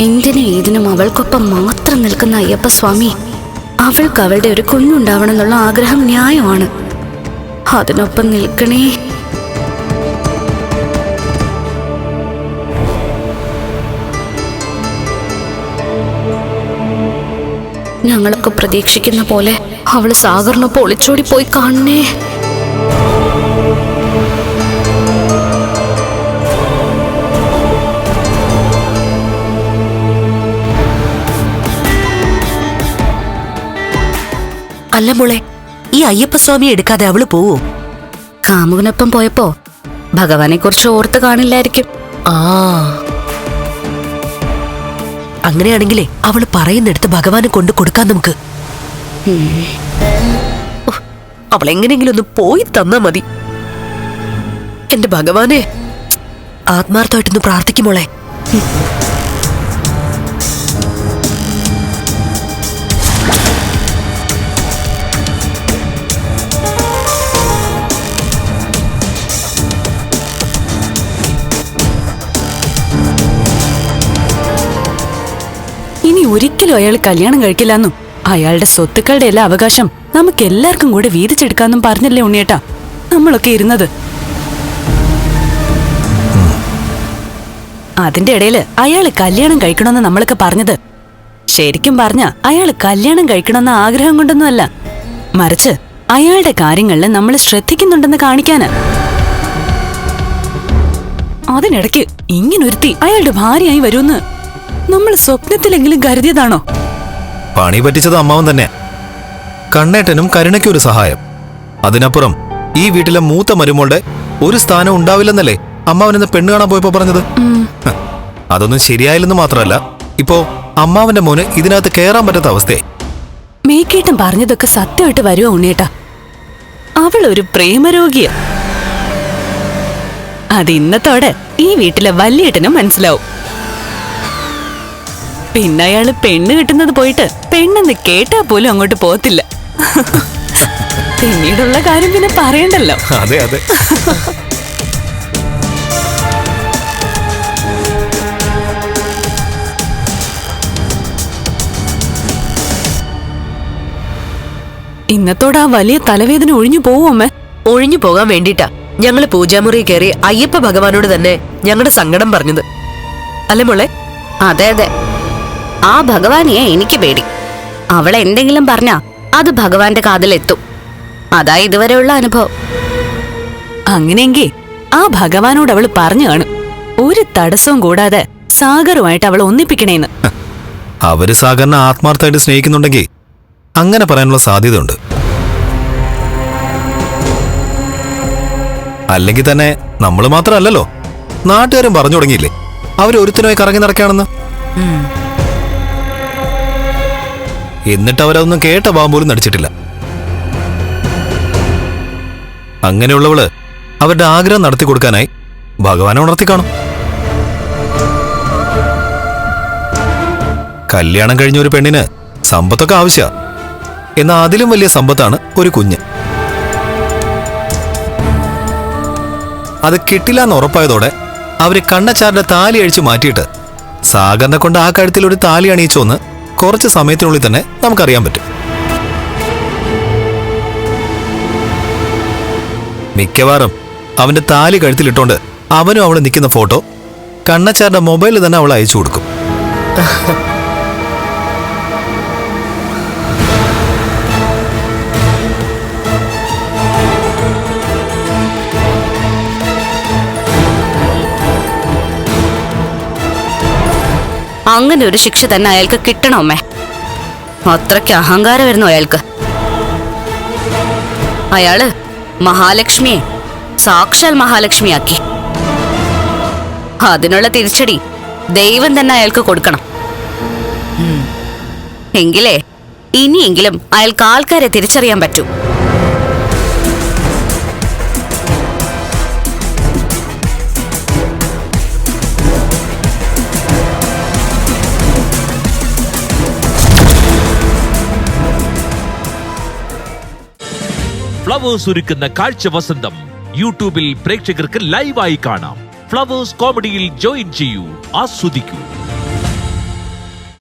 എന്തിനും ഏതിനും അവൾക്കൊപ്പം മാത്രം നിൽക്കുന്ന അയ്യപ്പസ്വാമി അവൾക്ക് അവളുടെ ഒരു കുഞ്ഞുണ്ടാവണം എന്നുള്ള ആഗ്രഹം ന്യായമാണ്. അതിനൊപ്പം നിൽക്കണേ. ഞങ്ങളൊക്കെ പ്രതീക്ഷിക്കുന്ന പോലെ അവള് സാഗറിനൊപ്പം ഒളിച്ചോടി പോയി കാണണേ. അല്ല മോളെ, ഈ അയ്യപ്പസ്വാമി എടുക്കാതെ അവള് പോവോ? കാമുകനൊപ്പം പോയപ്പോ ഭഗവാനെ കുറിച്ച് ഓർത്ത് കാണില്ലായിരിക്കും. അങ്ങനെയാണെങ്കിലേ അവള് പറയുന്നിടത്ത് ഭഗവാനെ കൊണ്ട് കൊടുക്കാൻ നമുക്ക്. അവളെങ്ങനെങ്കിലും ഒന്ന് പോയി തന്നാ മതി. എന്റെ ഭഗവാനെ, ആത്മാർത്ഥമായിട്ടൊന്ന് പ്രാർത്ഥിക്കുമോളെ. ഇനി ഒരിക്കലും അയാൾ കല്യാണം കഴിക്കില്ലെന്നും അയാളുടെ സ്വത്തുക്കളുടെ എല്ലാ അവകാശം നമുക്ക് എല്ലാവർക്കും കൂടെ വീതിച്ചെടുക്കാന്നും പറഞ്ഞല്ലേ ഉണ്ണിയേട്ടാ നമ്മളൊക്കെ ഇരുന്നത്. അതിന്റെ ഇടയില് അയാള് കല്യാണം കഴിക്കണമെന്ന് നമ്മളൊക്കെ പറഞ്ഞത് ശരിക്കും പറഞ്ഞ അയാള് കല്യാണം കഴിക്കണമെന്ന ആഗ്രഹം കൊണ്ടൊന്നുമല്ല, മറിച്ച് അയാളുടെ കാര്യങ്ങളില് നമ്മൾ ശ്രദ്ധിക്കുന്നുണ്ടെന്ന് കാണിക്കാന്. അതിനിടയ്ക്ക് ഇങ്ങനൊരുത്തി അയാളുടെ ഭാര്യയായി വരുമെന്ന് നമ്മൾ സ്വപ്നത്തിലെങ്കിലും കരുതിയതാണോ? പണി പറ്റിച്ചത് അമ്മാവൻ തന്നെ. കണ്ണേട്ടനും കരുണയ്ക്കും ഒരു സഹായം. അതിനപ്പുറം ഈ വീട്ടിലെ മൂത്ത മരുമോളുടെ ഒരു സ്ഥാനം ഉണ്ടാവില്ലെന്നല്ലേ അമ്മാവനെന്ന് പെണ്ണ് കാണാൻ പോയപ്പോ പറഞ്ഞത്. അതൊന്നും ശരിയായില്ലെന്ന് മാത്രമല്ല, ഇപ്പോ അമ്മാവന്റെ മോന് ഇതിനകത്ത് കയറാൻ പറ്റാത്ത അവസ്ഥയെ. മേക്കേട്ടൻ പറഞ്ഞതൊക്കെ സത്യമായിട്ട് വരുമോ ഉണ്ണിയേട്ടാ? അവളൊരു പ്രേമരോഗിയ. അത് ഇന്നത്തോടെ ഈ വീട്ടിലെ വല്യേട്ടനും മനസ്സിലാവും. പിന്നെ അയാള് പെണ്ണ് കിട്ടുന്നത് പോയിട്ട് പെണ്ണെന്ന് കേട്ടാ പോലും അങ്ങോട്ട് പോകത്തില്ല. പിന്നീടുള്ള കാര്യം പിന്നെ പറയണ്ടല്ലോ. അതെ അതെ. ഇന്നത്തോടെ ആ വലിയ തലവേദന ഒഴിഞ്ഞു പോവുമേ. ഒഴിഞ്ഞു പോകാൻ വേണ്ടിട്ടാ ഞങ്ങള് പൂജാമുറി കയറി അയ്യപ്പ ഭഗവാനോട് തന്നെ ഞങ്ങളുടെ സങ്കടം പറഞ്ഞത്, അല്ലേ മോളെ? അതെ അതെ, ആ ഭഗവാനെയാ എനിക്ക് പേടി. അവൾ എന്തെങ്കിലും പറഞ്ഞാ അത് ഭഗവാന്റെ കാതിലെത്തും. അതാ ഇതുവരെയുള്ള അനുഭവം. അങ്ങനെയെങ്കിൽ ആ ഭഗവാനോട് അവള് പറഞ്ഞു കാണും, ഒരു തടസ്സവും കൂടാതെ സാഗറുമായിട്ട് അവളെ ഒന്നിപ്പിക്കണേന്ന്. അവര് സാഗറിനെ ആത്മാർത്ഥമായിട്ട് സ്നേഹിക്കുന്നുണ്ടെങ്കിൽ അങ്ങനെ പറയാനുള്ള സാധ്യതയുണ്ട്. അല്ലെങ്കിൽ തന്നെ നമ്മൾ മാത്രമല്ലല്ലോ, നാട്ടുകാരും പറഞ്ഞു തുടങ്ങിയില്ലേ അവരൊരുത്തനുമായി കറങ്ങി നടക്കുകയാണെന്ന്. എന്നിട്ട് അവരതൊന്നും കേട്ട ഭാവം പോലും നടിച്ചിട്ടില്ല. അങ്ങനെയുള്ളവള് അവരുടെ ആഗ്രഹം നടത്തി കൊടുക്കാനായി ഭഗവാനെ ഉണർത്തിക്കാണും. കല്യാണം കഴിഞ്ഞ ഒരു പെണ്ണിന് സമ്പത്തൊക്കെ ആവശ്യ, എന്നാൽ അതിലും വലിയ സമ്പത്താണ് ഒരു കുഞ്ഞ്. അത് കിട്ടില്ല എന്ന് ഉറപ്പായതോടെ അവര് കണ്ണച്ചാറിന്റെ താലി അഴിച്ചു മാറ്റിയിട്ട് സാഗറിനെ കൊണ്ട് ആ കഴുത്തിൽ ഒരു താലി അണിയിച്ചോന്ന് കുറച്ച് സമയത്തിനുള്ളിൽ തന്നെ നമുക്കറിയാൻ പറ്റും. മിക്കവാറും അവന്റെ താലി കഴുത്തിലിട്ടോണ്ട് അവനും അവള് നിൽക്കുന്ന ഫോട്ടോ കണ്ണച്ചാറിന്റെ മൊബൈലിൽ തന്നെ അവൾ അയച്ചു കൊടുക്കും. അങ്ങനെ ഒരു ശിക്ഷ തന്നെ അയാൾക്ക് കിട്ടണമേ. അത്രയ്ക്ക് അഹങ്കാരമായിരുന്നു അയാൾക്ക്. അയാള് മഹാലക്ഷ്മിയെ സാക്ഷാൽ മഹാലക്ഷ്മിയാക്കി. അതിനുള്ള തിരിച്ചടി ദൈവം തന്നെ അയാൾക്ക് കൊടുക്കണം. എങ്കിലേ ഇനിയെങ്കിലും അയാൾക്ക് ആൾക്കാരെ തിരിച്ചറിയാൻ പറ്റൂ. ഫ്ലവേഴ്സ് ഒരുക്കുന്ന കാഴ്ച വസന്തം യൂട്യൂബിൽ പ്രേക്ഷകർക്ക് ലൈവായി കാണാം. ഫ്ലവേഴ്സ് കോമഡിയിൽ ജോയിൻ ചെയ്യൂ, ആസ്വദിക്കൂ.